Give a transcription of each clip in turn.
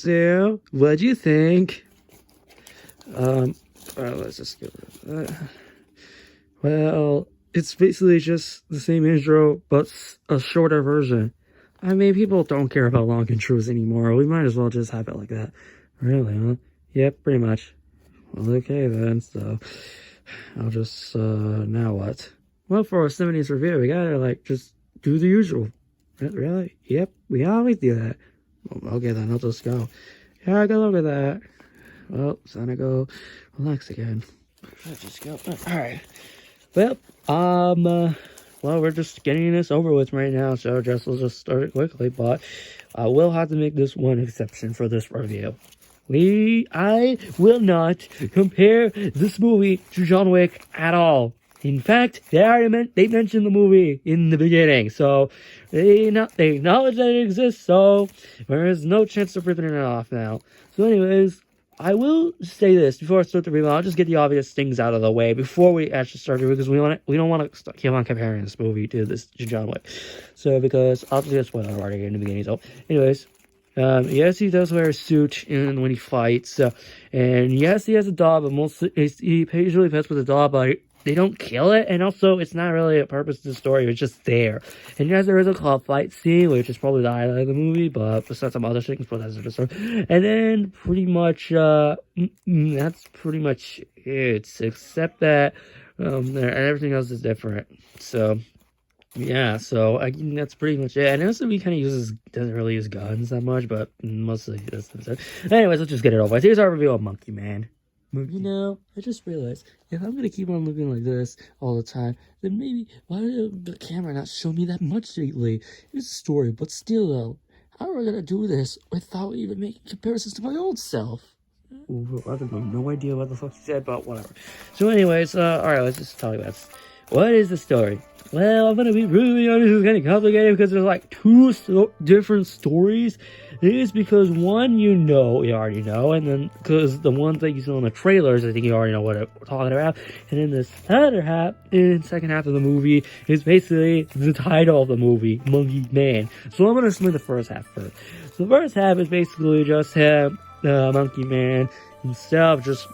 So, what'd you think? Let's just go with that. Well, it's basically just the same intro, but a shorter version. I mean, people don't care about long intros anymore. We might as well just have it like that. Really, huh? Yep, pretty much. Well, okay then, so I'll just, now what? Well, for a 70s review, we gotta, like, just do the usual. Really? Yep, we always do that. Well, okay then, I'll just go. Yeah, go look at that. Well, it's time to go relax again. Let's just go. Alright. Well, well, we're just getting this over with right now, so we'll just start it quickly, but I will have to make this one exception for this review. I will not compare this movie to John Wick at all. In fact, they mentioned the movie in the beginning, so they acknowledge that it exists, so there is no chance of ripping it off now. So anyways, I will say this before I start the review. I'll just get the obvious things out of the way before we actually start the review, because we don't want to keep on comparing this movie to John Wick. So because I'll just spoil it already in the beginning. So anyways, yes, he does wear a suit when he fights, and yes, he has a dog, but he usually pets with a dog, but they don't kill it, and also it's not really a purpose to the story, it's just there. And yes, there is a club fight scene, which is probably the highlight of the movie, but besides some other things, but that's a different story. And then pretty much that's pretty much it, except that everything else is different. So yeah, so that's pretty much it. And also he kind of doesn't really use guns that much, but mostly he does. Anyways, let's just get it over with. Here's our review of Monkey Man. You know, I just realized, if I'm gonna keep on looking like this all the time, then maybe, why did the camera not show me that much lately? It's a story, but still though, how am I gonna do this without even making comparisons to my old self? Ooh, I have no idea what the fuck he said, but whatever. So anyways, alright, let's just tell you this. What is the story? Well, I'm gonna be really honest, it's kind of complicated because there's like two different stories. It is because one you already know, and then because the ones that you saw in the trailers, I think you already know what we're talking about. And then this other half, in the second half of the movie, is basically the title of the movie, Monkey Man. So I'm gonna explain the first half first. So the first half is basically just him, Monkey Man himself, just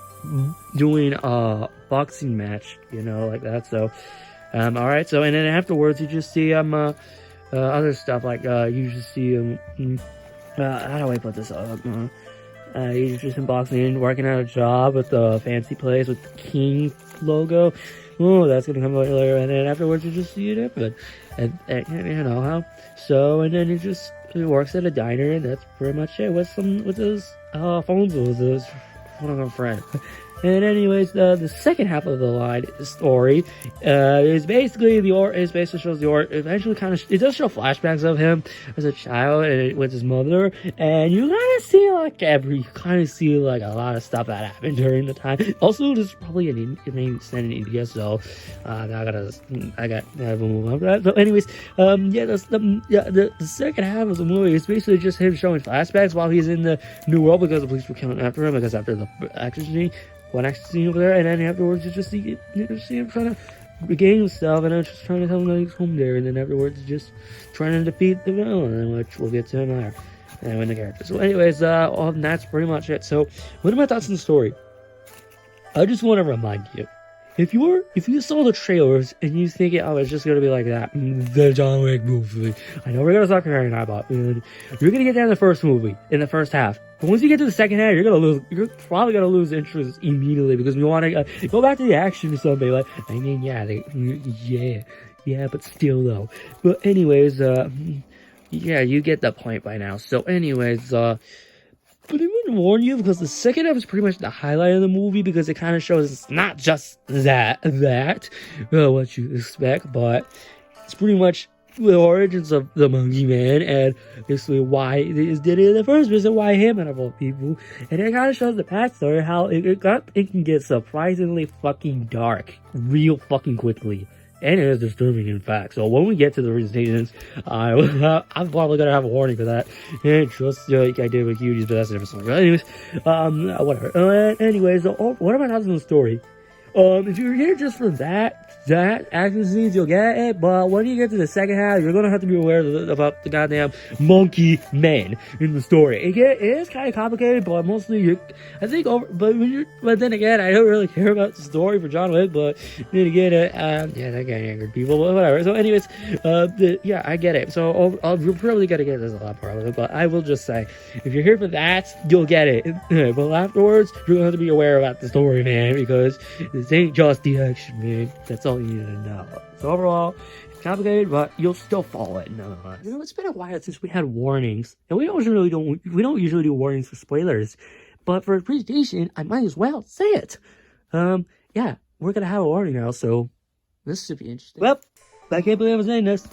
doing a boxing match, like that. So alright, so and then afterwards you just see other stuff, like you just see how do I put this up? He's just in boxing, working at a job with the fancy place with the King logo. Oh, that's gonna come later. And then afterwards you just see it happen, and you know how. So and then he works at a diner, and that's pretty much it with his phones with his friend. And anyways, the second half of the story is basically shows eventually it does show flashbacks of him as a child and with his mother, and you kind of see like a lot of stuff that happened during the time. Also, there's probably an extent in India, so I gotta move on to that. So anyways, the second half of the movie is basically just him showing flashbacks while he's in the new world, because the police were coming after him, because after the one action scene over there, and then afterwards you just see him trying to regain himself, and then just trying to tell him that he's home there, and then afterwards just trying to defeat the villain, which we'll get to in there, and win the character. So anyways, that's pretty much it. So what are my thoughts on the story? I just want to remind you, if you saw the trailers and you think it's just gonna be like that, the John Wick movie, I know we're gonna start comparing that, but you're gonna get down the first movie in the first half. But once you get to the second half, you're probably gonna lose interest immediately, because we want to go back to the action or something. Like, I mean, yeah, but still though. But anyways, yeah, you get the point by now. So anyways, but I want to warn you, because the second half is pretty much the highlight of the movie, because it kind of shows it's not just what you expect, but it's pretty much the origins of the Monkey Man, and basically why they did it in the first place, and why him out of all people. And it kind of shows the past story, how it can get surprisingly fucking dark real fucking quickly. And it is disturbing, in fact. So when we get to the reasons, I'm probably gonna have a warning for that. And just like I did with Cuties, but that's a different story. But anyways, whatever. Anyways, what am I not in the story? If you're here just for that action scenes, you'll get it. But when you get to the second half, you're gonna have to be aware about the goddamn monkey men in the story. It is kind of complicated, but mostly I think but then again, I don't really care about the story for John Wick. But then again, that guy angered people, but whatever. So, anyways, I get it. So you're probably gonna get this a lot more, but I will just say, if you're here for that, you'll get it. But afterwards, you're gonna have to be aware about the story, man, because this ain't just the action, man. That's all you need to know. So overall, it's complicated, but you'll still follow it nonetheless. It's been a while since we had warnings, and we don't usually do warnings for spoilers, but for a presentation, I might as well say it. We're gonna have a warning now, so this should be interesting. Well, I can't believe I'm saying this.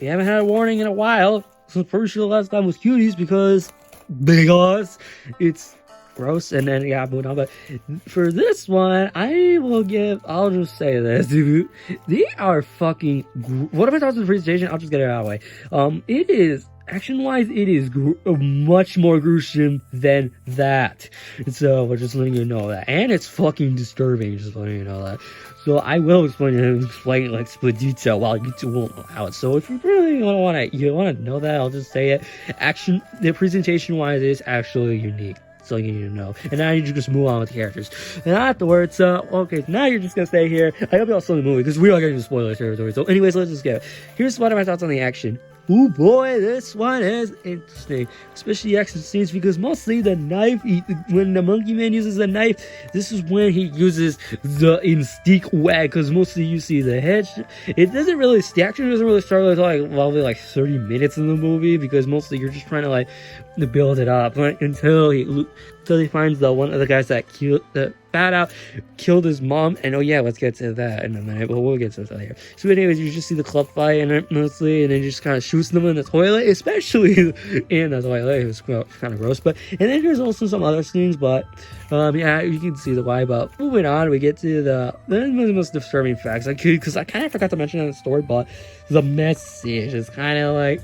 We haven't had a warning in a while. So pretty sure the last time was Cuties because it's gross, and then moving on. But for this one, I'll just say this, dude. They are fucking. What if I talk to the presentation? I'll just get it out of the way. It is action-wise, it is much more gruesome than that. So we're just letting you know that, and it's fucking disturbing. Just letting you know that. So I will explain it like split detail while YouTube won't allow it. So if you really want to know that, I'll just say it. The presentation-wise is actually unique. So you need to know. And now you just move on with the characters. And afterwards, now you're just gonna stay here. I hope y'all saw the movie because we are getting to spoiler territory. So anyways, let's just go. Here's one of my thoughts on the action. Oh boy, this one is interesting, especially the action scenes, because mostly the knife, when the monkey man uses the knife, this is when he uses the instinct way, because mostly you see the head. The action doesn't really start until probably 30 minutes in the movie, because mostly you're just trying to build it up until he finds one of the guys that killed his mom. And let's get to that in a minute, but we'll get to that later. So anyways, you just see the club fight and mostly, and then just kind of shoots them in the toilet, especially in the toilet. It was kind of gross. And then there's also some other scenes, but you can see the why. But moving on, we get to the most disturbing facts, because I kind of forgot to mention in the story, but the message is kind of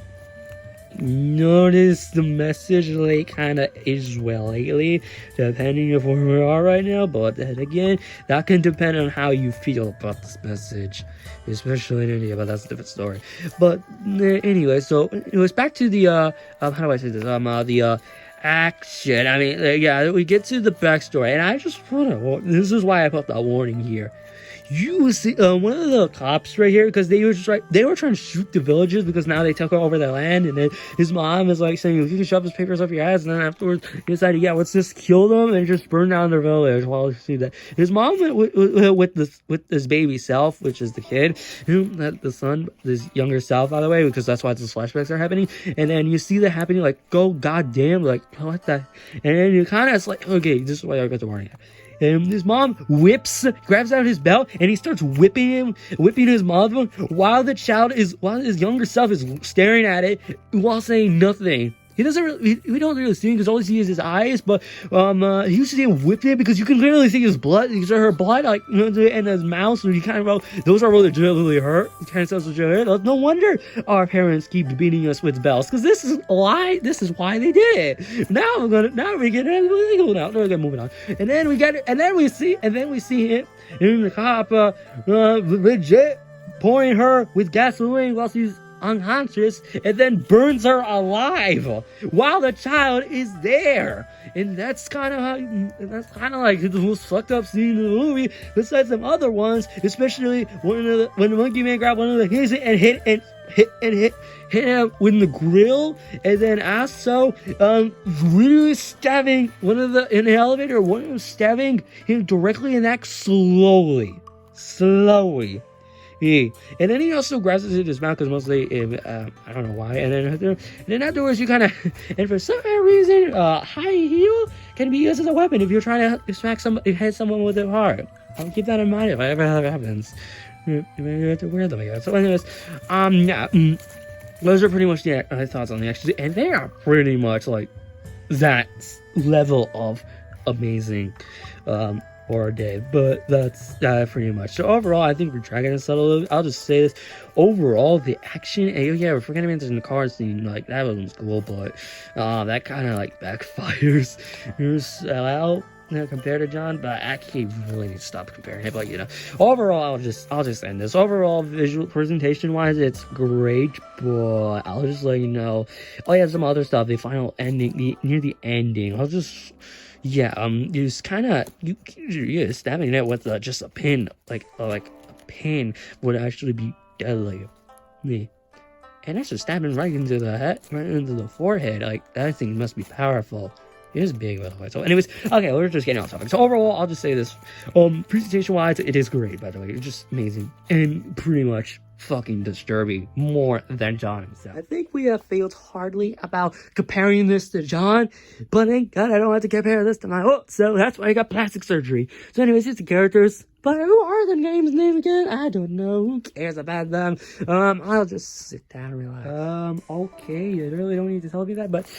notice the message kind of is lately, depending on where we are right now. But then again, that can depend on how you feel about this message, especially in India, but that's a different story. But anyway, so it was back to the how do I say this, the action. I mean, we get to the backstory, and I just this is why I put that warning here. You see, one of the cops right here, because they were trying to shoot the villagers because now they took over their land, and then his mom is saying, you can shove his papers up your ass, and then afterwards he decided, let's just kill them and just burn down their village. While you see that his mom went with this baby self, which is the kid, the son, this younger self, by the way, because that's why the flashbacks are happening. And then you see that happening, go goddamn, what the, and then you kind of okay, this is why I got the warning. And his mom grabs out his belt, and he starts whipping his mom while his younger self is staring at it while saying nothing. He doesn't really, we don't really see him because all we see is his eyes, but he used to see him whipping it because you can literally see his blood, her blood, and his mouth, so you kind of those are really legitimately hurt. It kind of sounds legit hurt. No wonder our parents keep beating us with belts, because this is why they did it. Now we get illegal now. We're gonna moving on, and then we see him in the cop legit pouring her with gasoline while she's unconscious, and then burns her alive while the child is there. And that's kind of the most fucked up scene in the movie, besides some other ones, especially when the monkey man grabbed one of the kids and hit him with the grill, and then also really stabbing in the elevator, one of them stabbing him directly in the neck slowly. And then he also grabs it in his mouth, because mostly I don't know why. And then afterwards, you kind of, and for some reason, high heel can be used as a weapon if you're trying to hit someone with it hard. I'll keep that in mind if it ever happens. Maybe you have to wear them again. So anyways, those are pretty much the thoughts on the action, and they are pretty much that level of amazing. Or a day, but that's pretty much. So overall, I think we're dragging this out a little bit. I'll just say this: overall, the action, and we're forgetting about the car scene, that was cool, but that kind of backfires. compared to John, but I actually really need to stop comparing it. But overall, I'll just end this. Overall, visual presentation wise, it's great, but I'll just let you know. Oh yeah, some other stuff. The final ending, near the ending, I'll just. Yeah, you stabbing it with just a pin, like a pin would actually be deadly. Me. And that's just stabbing right into the head, right into the forehead. Like, that thing must be powerful. It is big, by the way. So, anyways, okay, we're just getting off topic. So, overall, I'll just say this. Presentation-wise, it is great, by the way. It's just amazing. And pretty much fucking disturbing more than John himself. I think we have failed hardly about comparing this to John, but thank God I don't have to compare this to my so that's why I got plastic surgery. So anyways, it's the characters, but who are the game's name again? I don't know. Who cares about them? I'll just sit down and relax. Okay, you really don't need to tell me that, but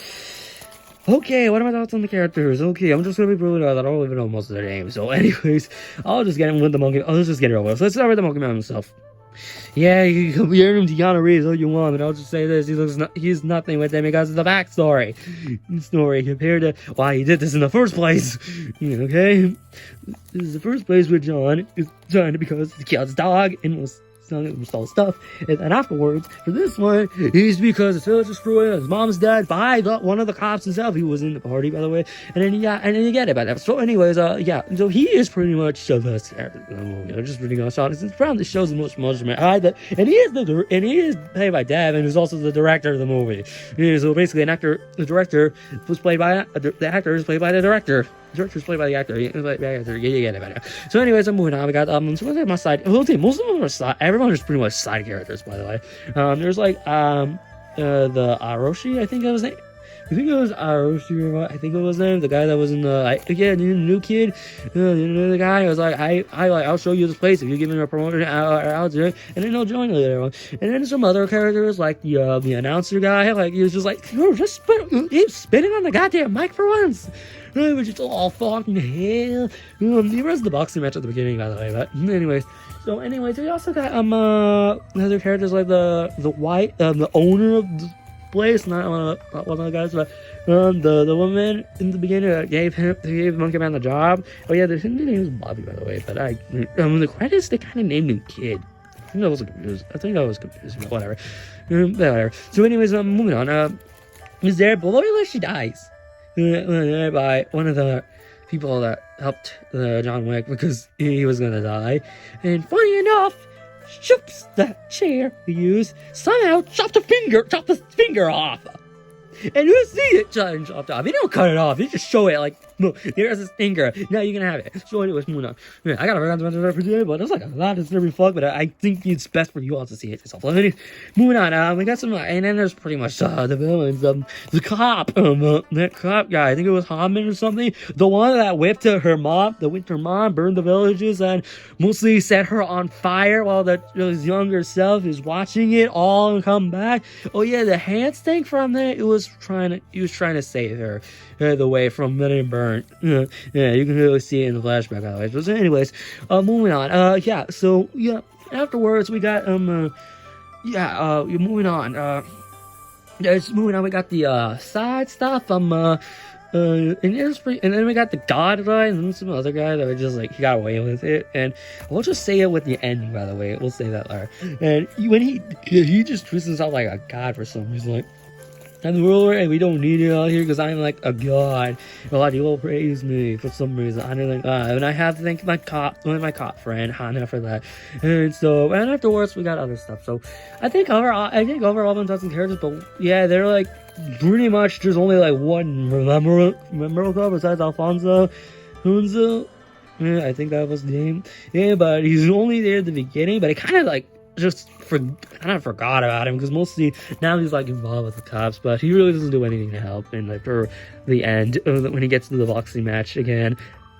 okay, what are my thoughts on the characters? Okay, I'm just gonna be brutally honest, I don't even know most of their names. So anyways, I'll just get him with the monkey. I'll just get it over with. So let's start with the monkey man himself. Yeah, you can compare him to Keanu Reeves all you want, but I'll just say this: he's nothing with him because of the backstory. Story compared to why he did this in the first place. Okay, this is the first place with John. It's John because he killed his dog and was stole stuff, and then afterwards for this one he's because his village destroyed, his mom's dead by one of the cops himself. He was in the party, by the way, and then you get it by that. So anyways, so he is pretty much the best character in the movie. Just pretty much honest. It's probably shows the most emotional, and he is played by Devin, who's also the director of the movie. So basically, the director was played by the actor is played by the director. The director's played by the actor. You get it by now. So anyways, I'm moving on. We got so my side. Most of them are side. Everyone is pretty much side characters, by the way. There's like the Aroshi, I think that was name. I think it was Aroshi. I think it was name. The guy that was in the new kid. The guy was like, I'll show you this place if you give me a promotion. I'll do it, and then he'll join later on. And then some other characters like the announcer guy. Like he was just like, just keep spitting on the goddamn mic for once. It was just all fucking hell. He was the boxing match at the beginning, by the way. But anyways, we also got other characters like the owner of the place, not one of the guys, but the woman in the beginning that gave Monkey Man the job. Oh yeah, his name is Bobby, by the way. But the credits, they kind of named him Kid. I think I was confused. But whatever. Whatever. So anyways, moving on. Is there boy she dies? By one of the people that helped John Wick because he was gonna die, and funny enough, chops that chair he used, somehow chopped the finger off. And you see it chopped off. He don't cut it off. He just show it like, look, here's his finger. Now you can have it. So anyways, moving on. Yeah, I gotta forget to mention that for today, but there's like a lot of disturbing fuck, but I think it's best for you all to see it yourself. Anyways, moving on. We got some, and then there's pretty much the villains. The cop, that cop guy. I think it was Hammond or something. The one that whipped her mom, burned the villages, and mostly set her on fire while his younger self is watching it all come back. Oh yeah, the hand stank from that. He was trying to save her the way from getting burnt. Yeah, you can really see it in the flashback, by the way. So anyways, moving on. Afterwards we got you're moving on. Moving on. We got the side stuff. And then we got the god guy, and then some other guy that were just like, he got away with it. And we'll just say it with the ending, by the way. We'll say that later. And when he just treats himself like a god for some reason, like, I'm the ruler and we don't need it out here because I'm like a god. A lot of people praise me for some reason. I'm like God. And I have to thank my cop friend, Hannah, for that. And afterwards we got other stuff. So I think overall I'm talking characters, but yeah, they're like pretty much there's only like one memorable besides Alfonso. Hunzo. Yeah, I think that was the name. Yeah, but he's only there at the beginning, but it kind of like forgot about him because mostly now he's like involved with the cops, but he really doesn't do anything to help. And like for the end, when he gets to the boxing match again,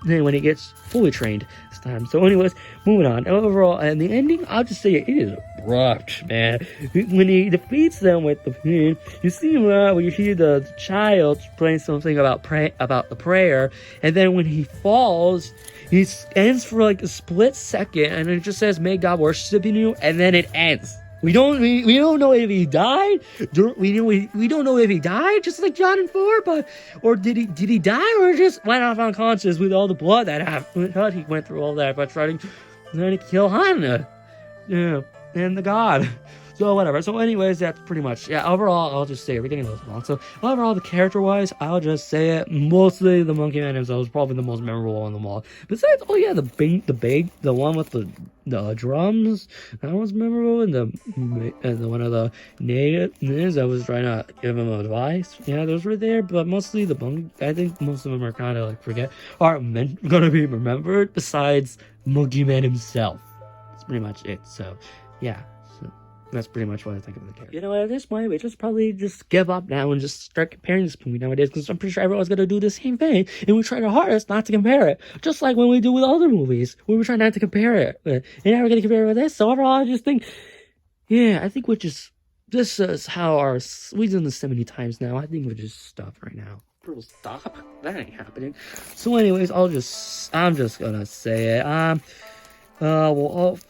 then when he gets fully trained this time. So anyways, moving on. Overall, and the ending, I'll just say it is rough, man. When he defeats them with the pin, you see him when you hear the child playing something about the prayer, and then when he falls, he ends for like a split second, and it just says, "May God worship in you," and then it ends. We don't know if he died. We don't know if he died, just like John and 4, but or did he die or just went off unconscious with all the blood that happened? He went through all that by trying to kill Hannah, yeah, and the god. So whatever. So anyways, that's pretty much, yeah, overall, I'll just say everything goes wrong. So overall, the character-wise, I'll just say it. Mostly the Monkey Man himself is probably the most memorable one of them all. Besides, oh yeah, the one with the drums, that was memorable. And the one of the natives that was trying to give him advice. Yeah, those were there. But mostly I think most of them are kind of like gonna be remembered. Besides Monkey Man himself, that's pretty much it. So yeah. That's pretty much what I think of the character. You know, at this point, we just probably just give up now and just start comparing this movie nowadays, because I'm pretty sure everyone's gonna do the same thing, and we try our hardest not to compare it, just like when we do with other movies. We try not to compare it, and now we're gonna compare it with this. So overall, I just think, yeah, I think this is how we've done this so many times now. I think we just stop right now. Bro, stop. That ain't happening. So anyways, I'm just gonna say it.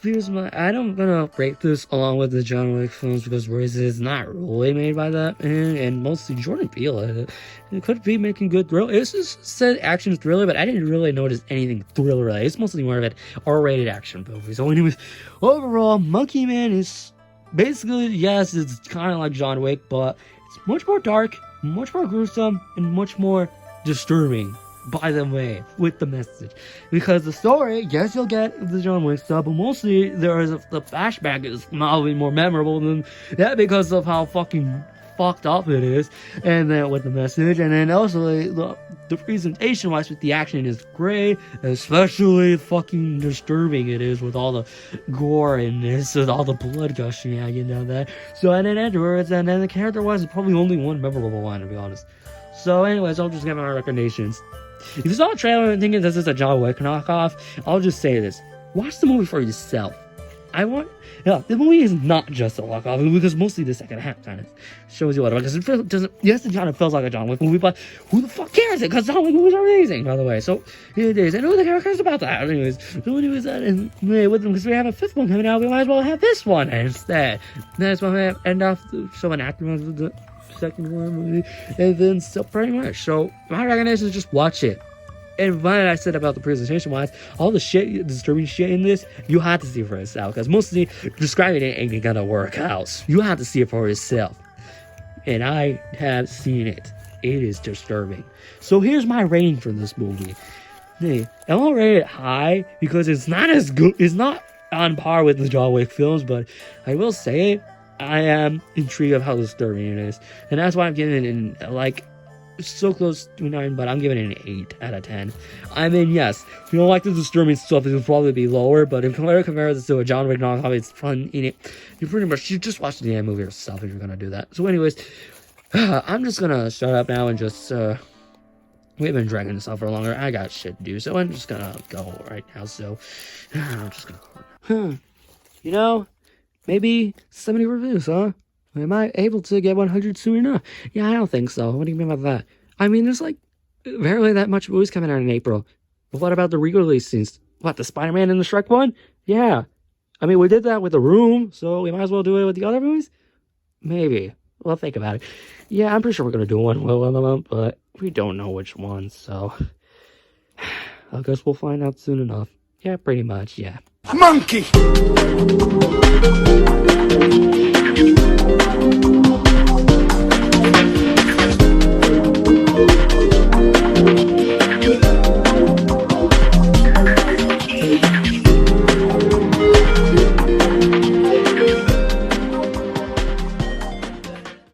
Here's I'm gonna rate this along with the John Wick films, because Royce is not really made by that man, and mostly Jordan Peele. It could be making good thriller. It's just said action thriller, but I didn't really notice anything thriller related. It's mostly more of an R-rated action movie. So anyways, overall, Monkey Man is basically, yes, it's kind of like John Wick, but it's much more dark, much more gruesome, and much more disturbing. By the way, with the message, because the story, yes, you'll get the John Wick stuff, but mostly the flashback is probably more memorable than that, because of how fucking fucked up it is, and then with the message, and then also the presentation wise with the action is great, especially fucking disturbing it is with all the gore in this, with all the blood gushing out, you know that. So and then afterwards, and then the character wise is probably only one memorable one, to be honest. So anyways, I'll just give my recommendations. If you saw a trailer and thinking this is a John Wick knockoff, I'll just say this. Watch the movie for yourself. The movie is not just a knockoff, because mostly the second half kind of shows you what about it. Because it kind of feels like a John Wick movie, but who the fuck cares? Because John Wick movies are amazing, by the way. So, it is. And who the hell cares about that? Anyways, with them, because we have a 5th one coming out, we might as well have this one instead. That's why I end off showing acting of the second one movie, and then so pretty much. So my recommendation is just watch it. And what I said about the presentation wise, all the disturbing shit in this, you have to see for yourself, because mostly describing it ain't gonna work out. You have to see it for yourself, and I have seen it. It is disturbing. So here's my rating for this movie. Hey, I'm gonna rate it high because it's not as good. It's not on par with the John Wick films, but I will say I am intrigued of how disturbing it is, and that's why I'm giving it so close to 9, but I'm giving it an 8 out of 10. I mean, yes, if you don't like the disturbing stuff, it will probably be lower, but if you compare this to a John Wick knockoff, it's fun in it. You just watch the damn movie yourself if you're gonna do that. So anyways, I'm just gonna shut up now and just, we've been dragging this out for longer. I got shit to do, so I'm just gonna go right now, so I'm just gonna You know, maybe 70 reviews, huh? Am I able to get 100 soon enough? Yeah, I don't think so. What do you mean by that? I mean, there's barely that much movies coming out in April. But what about the re-release scenes? What, the Spider-Man and the Shrek one? Yeah. I mean, we did that with The Room, so we might as well do it with the other movies? Maybe. Well, think about it. Yeah, I'm pretty sure we're going to do one, but we don't know which one, so I guess we'll find out soon enough. Yeah, pretty much, yeah. Monkey!